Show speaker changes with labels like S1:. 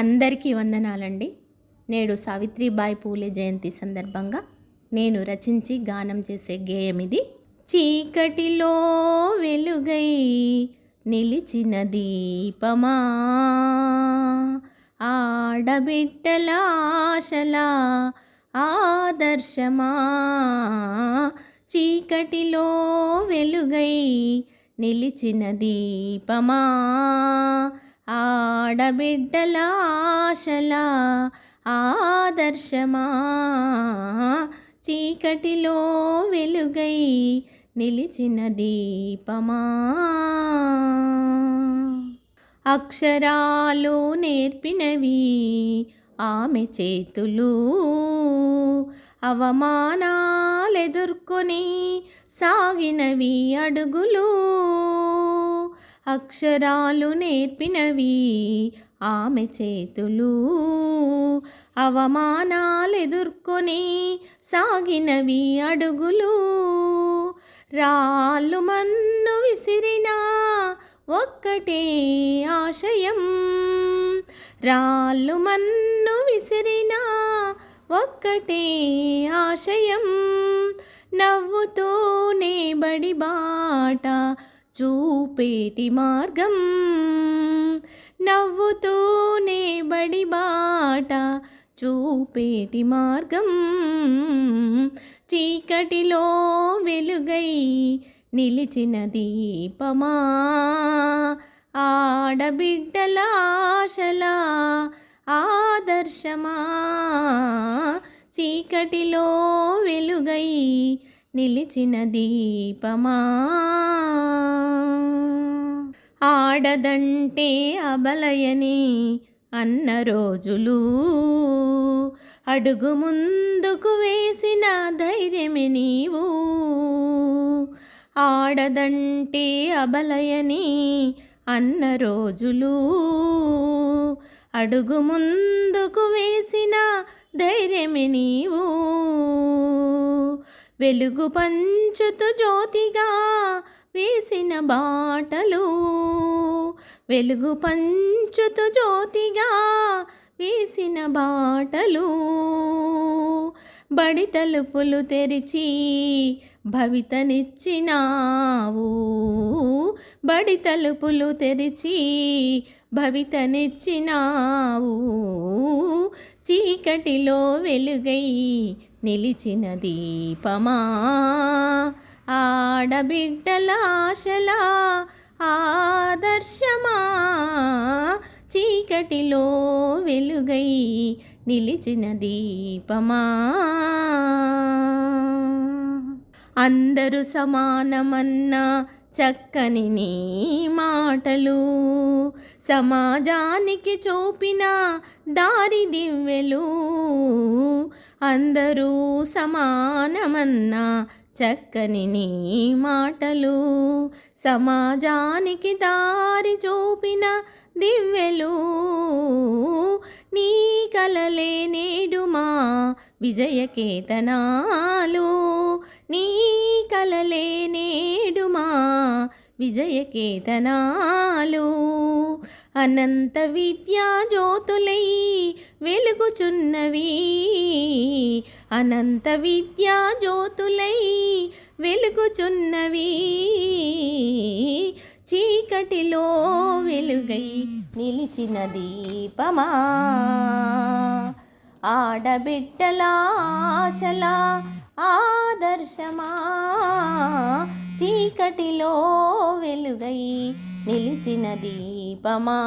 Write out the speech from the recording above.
S1: అందరికీ వందనాలండి. నేడు సావిత్రిబాయి పూలే జయంతి సందర్భంగా నేను రచించి గానం చేసే గేయం ఇది. చీకటిలో వెలుగై నిలిచిన దీపమా, ఆడబిడ్డల ఆశలా ఆదర్శమా. చీకటిలో వెలుగై నిలిచిన దీపమా, ఆడబిడ్డల ఆశలా ఆదర్శమా. చీకటిలో వెలుగై నిలిచిన దీపమా. అక్షరాలు నేర్పినవి ఆమె చేతులు, అవమానాలెదుర్కొని సాగినవి అడుగులు. అక్షరాలు నేర్పినవి ఆమె చేతులు, అవమానాలెదుర్కొని సాగినవి అడుగులు. రాళ్ళు మన్ను విసిరినా ఒక్కటే ఆశయం, రాళ్ళు మన్ను విసిరినా ఒక్కటే ఆశయం. నవ్వుతూనే బడి బాట చూపేటి మార్గం, నవ్వుతూనే బడి బాట చూపేటి మార్గం. చీకటిలో వెలుగై నిలిచిన దీపమా, ఆడబిడ్డల ఆశలా ఆదర్శమా. చీకటిలో వెలుగై నిలిచిన దీపమా. ఆడదంటే అబలయని అన్న రోజులు, అడుగు ముందుకు వేసిన ధైర్యమే నీవు. ఆడదంటే అబలయని అన్న రోజులు, అడుగు ముందుకు వేసిన ధైర్యమే నీవు. వెలుగు పంచుతూ జ్యోతిగా వేసిన బాటలు, వెలుగు పంచుతూ జ్యోతిగా వేసిన బాటలు. బడి తలుపులు తెరిచి భవితనిచ్చినావు, బడి తలుపులు తెరిచి భవితనిచ్చినావు. చీకటిలో వెలుగై నిలిచిన దీపమా, ఆడబిడ్డల ఆశలా ఆదర్శమా. చీకటిలో వెలుగై నిలిచిన దీపమా. అందరూ సమానమన్న చక్కని నీ మాటలు, సమాజానికి చూపిన దారి దివ్వెలు. అందరూ సమానమన్న చక్కని నీ మాటలు, సమాజానికి దారి చూపిన దివ్వెలు. నీ కలలే నేడు మా విజయకేతనాలు, నీ కలలే నేడు మా విజయకేతనాలు. అనంత విద్యా జ్యోతులై వెలుగుచున్నవి, అనంత విద్యా జ్యోతులై వెలుగుచున్నవి. చీకటిలో వెలుగై నిలిచిన దీపమా, ఆడబిడ్డల ఆశలా ఆదర్శమా. చీకటిలో వెలుగై నిలిచిన దీపమా.